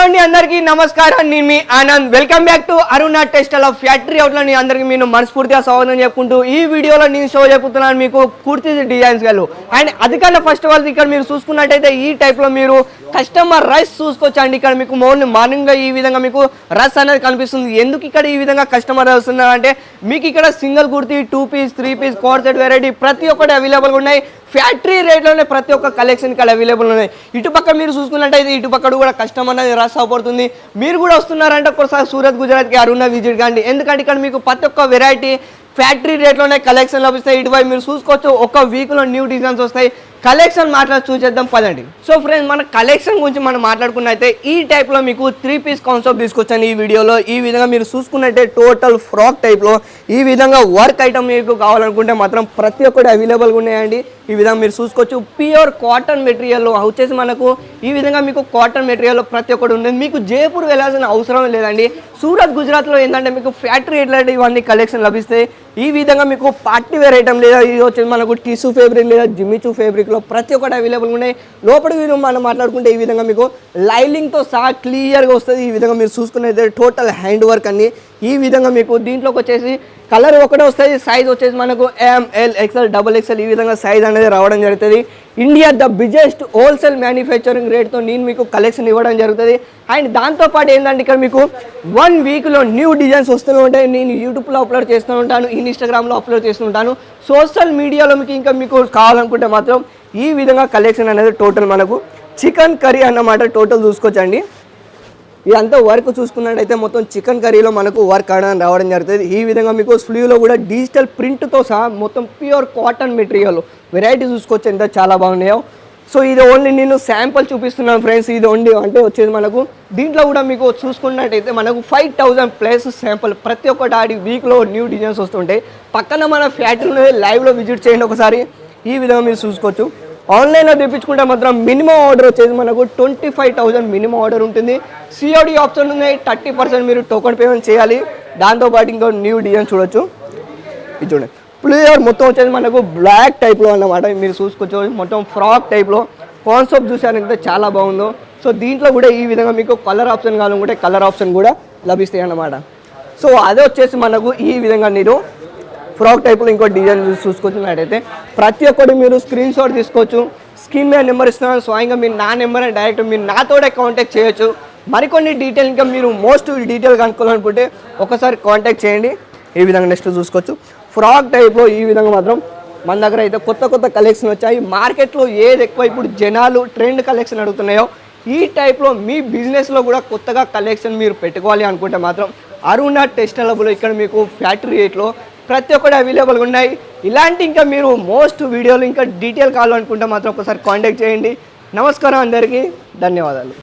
అండి అందరికీ నమస్కారం. నేను మీ Anand. Welcome back to Aruna textile of factory outlet. నేను అందరికీ నేను మనస్ఫూర్తిగా స్వాగతం చెప్పుకుంటూ ఈ వీడియోలో నేను షో చెప్పుతున్నాను మీకు కుర్తీ డిజైన్స్ గలు. అండ్ అదికన్నా ఫస్ట్ ఆఫ్ ఆల్ ఇక్కడ మీరు చూసుకున్నట్టయితే ఈ టైప్లో మీరు కస్టమర్ రైస్ చూసుకోవచ్చండి. ఇక్కడ మీకు మార్నింగ్ ఈ విధంగా మీకు రస్ అనేది కనిపిస్తుంది. ఎందుకు ఇక్కడ ఈ విధంగా కస్టమర్ వస్తున్నారంటే మీకు ఇక్కడ single kurti 2 piece 3 piece coat set variety ప్రతి ఒక్కటి అవైలబుల్గా ఉన్నాయి. ఫ్యాక్టరీ రేట్లోనే ప్రతి ఒక్క కలెక్షన్ ఇక్కడ అవైలబుల్ ఉన్నాయి. ఇటుపక్క మీరు చూసుకున్నట్టయితే ఇటుపక్క కూడా కస్టమర్ అనేది రష్ అవపడుతుంది. మీరు కూడా వస్తున్నారంటే ఒకసారి సూరత్ గుజరాత్కి అరుణ విజిట్ కాండి. ఎందుకంటే ఇక్కడ మీకు ప్రతి ఒక్క వెరైటీ ఫ్యాక్టరీ రేట్లోనే కలెక్షన్ లభిస్తాయి. ఇటువైపు మీరు చూసుకోవచ్చు ఒక వీక్లో న్యూ డిజైన్స్ వస్తాయి. కలెక్షన్ చూసేద్దాం పదండి. సో ఫ్రెండ్స్, మన కలెక్షన్ గురించి మనం మాట్లాడుకున్నట్టయితే ఈ టైప్లో మీకు 3 పీస్ కాన్సెప్ట్ తీసుకొచ్చాను ఈ వీడియోలో. ఈ విధంగా మీరు చూసుకున్నట్టే టోటల్ ఫ్రాక్ టైప్లో ఈ విధంగా వర్క్ ఐటమ్ మీకు కావాలనుకుంటే మాత్రం ప్రతి ఒక్కటి అవైలబుల్గా ఉన్నాయండి. ఈ విధంగా మీరు చూసుకోవచ్చు ప్యూర్ కాటన్ మెటీరియల్లో వచ్చేసి మనకు ఈ విధంగా మీకు కాటన్ మెటీరియల్లో ప్రతి ఒక్కటి ఉంటుంది. మీకు జైపూర్ వెళ్ళాల్సిన అవసరం లేదండి. సూరత్ గుజరాత్లో ఏంటంటే మీకు ఫ్యాక్టరీ రేట్లలో ఇవన్నీ కలెక్షన్ లభిస్తాయి. ఈ విధంగా మీకు పార్టీ వేర్ ఐటమ్ లేదా ఇది వచ్చేసి మనకు టిష్యూ ఫ్యాబ్రిక్ లేదా జిమ్మిచూ ఫ్యాబ్రిక్లో ప్రతి ఒక్కటి అవైలబుల్గా ఉన్నాయి. లోపల మనం మాట్లాడుకుంటే ఈ విధంగా మీకు లైలింగ్తో సహా క్లియర్గా వస్తుంది. ఈ విధంగా మీరు చూసుకునేది టోటల్ హ్యాండ్ వర్క్ అన్ని. ఈ విధంగా మీకు దీంట్లోకి వచ్చేసి కలర్ ఒకటే వస్తుంది. సైజ్ వచ్చేసి మనకు ML XL XXL ఈ విధంగా సైజ్ అనేది రావడం జరుగుతుంది. India the biggest wholesale manufacturing రేట్తో నేను మీకు కలెక్షన్ ఇవ్వడం జరుగుతుంది. అండ్ దాంతోపాటు ఏంటంటే ఇక్కడ మీకు 1 వీక్లో న్యూ డిజైన్స్ వస్తూనే ఉంటాయి. నేను యూట్యూబ్లో అప్లోడ్ చేస్తూ ఉంటాను, ఇన్స్టాగ్రామ్లో అప్లోడ్ చేస్తూ ఉంటాను. సోషల్ మీడియాలో మీకు కావాలనుకుంటే మాత్రం ఈ విధంగా కలెక్షన్ అనేది టోటల్ మనకు చికెన్ కర్రీ అన్నమాట టోటల్ చూసుకోవచ్చండి. ఇదంతా వర్క్ చూసుకున్నట్టయితే మొత్తం చికెన్ కర్రీలో మనకు వర్క్ అనేది రావడం జరుగుతుంది. ఈ విధంగా మీకు స్లీవ్లో కూడా డిజిటల్ ప్రింట్తో సహా మొత్తం ప్యూర్ కాటన్ మెటీరియల్ వెరైటీ చూసుకోవచ్చు ఎంత చాలా బాగున్నాయో. సో ఇది ఓన్లీ నేను శాంపుల్ చూపిస్తున్నాను ఫ్రెండ్స్. ఇది ఓన్లీ అంటే వచ్చేది మనకు దీంట్లో కూడా మీకు చూసుకున్నట్టయితే మనకు 5000+ శాంపుల్ ప్రతి ఒక్కటి ఆడి వీక్లో న్యూ డిజైన్స్ వస్తుంటాయి. పక్కన మన ఫ్యాక్టరీలో లైవ్లో విజిట్ చేయండి ఒకసారి. ఈ విధంగా మీరు చూసుకోవచ్చు. ఆన్లైన్లో తెప్పించుకుంటే మాత్రం మినిమం ఆర్డర్ వచ్చేసి మనకు 25,000 మినిమం ఆర్డర్ ఉంటుంది. COD ఆప్షన్ ఉన్నాయి. 30% మీరు టోకెన్ పేమెంట్ చేయాలి. దాంతోపాటు ఇంకో న్యూ డిజైన్ చూడొచ్చు. ఇది చూడండి ప్లేయర్ మొత్తం వచ్చేసి మనకు బ్లాక్ టైప్లో అన్నమాట. మీరు చూసుకోవచ్చు మొత్తం ఫ్రాక్ టైప్లో కాన్సెప్ట్ చూసారంటే చాలా బాగుందో. సో దీంట్లో కూడా ఈ విధంగా మీకు కలర్ ఆప్షన్ కావాలనుకుంటే కలర్ ఆప్షన్ కూడా లభిస్తాయి అన్నమాట. సో అదే వచ్చేసి మనకు ఈ విధంగా మీరు ఫ్రాక్ టైప్లో ఇంకో డిజైన్ చూసుకుంటున్నట్టయితే ప్రతి ఒక్కటి మీరు స్క్రీన్ షాట్ తీసుకోవచ్చు. స్క్రీన్ మీద నెంబర్ ఇస్తున్నాను. స్వయంగా మీరు నా నెంబర్ డైరెక్ట్ మీరు నాతోనే కాంటాక్ట్ చేయొచ్చు. మరికొన్ని డీటెయిల్ ఇంకా మీరు మోస్ట్ డీటెయిల్ కనుక్కోవాలనుకుంటే ఒకసారి కాంటాక్ట్ చేయండి. ఈ విధంగా నెక్స్ట్ చూసుకోవచ్చు ఫ్రాక్ టైప్లో ఈ విధంగా మాత్రం మన దగ్గర అయితే కొత్త కలెక్షన్ వచ్చాయి. మార్కెట్లో ఏది ఎక్కువ ఇప్పుడు జనాలు ట్రెండ్ కలెక్షన్ అడుగుతున్నాయో ఈ టైప్లో మీ బిజినెస్లో కూడా కొత్తగా కలెక్షన్ మీరు పెట్టుకోవాలి అనుకుంటే మాత్రం అరుణ టెక్స్టైల్ ఇక్కడ మీకు ఫ్యాక్టరీ రేట్లో ప్రతి ఒక్కటి అవైలబుల్గా ఉన్నాయి. ఇలాంటి ఇంకా మీరు మోస్ట్ వీడియోలు ఇంకా డీటెయిల్ కావాలనుకుంటే మాత్రం ఒకసారి కాంటాక్ట్ చేయండి. నమస్కారం అందరికీ, ధన్యవాదాలు.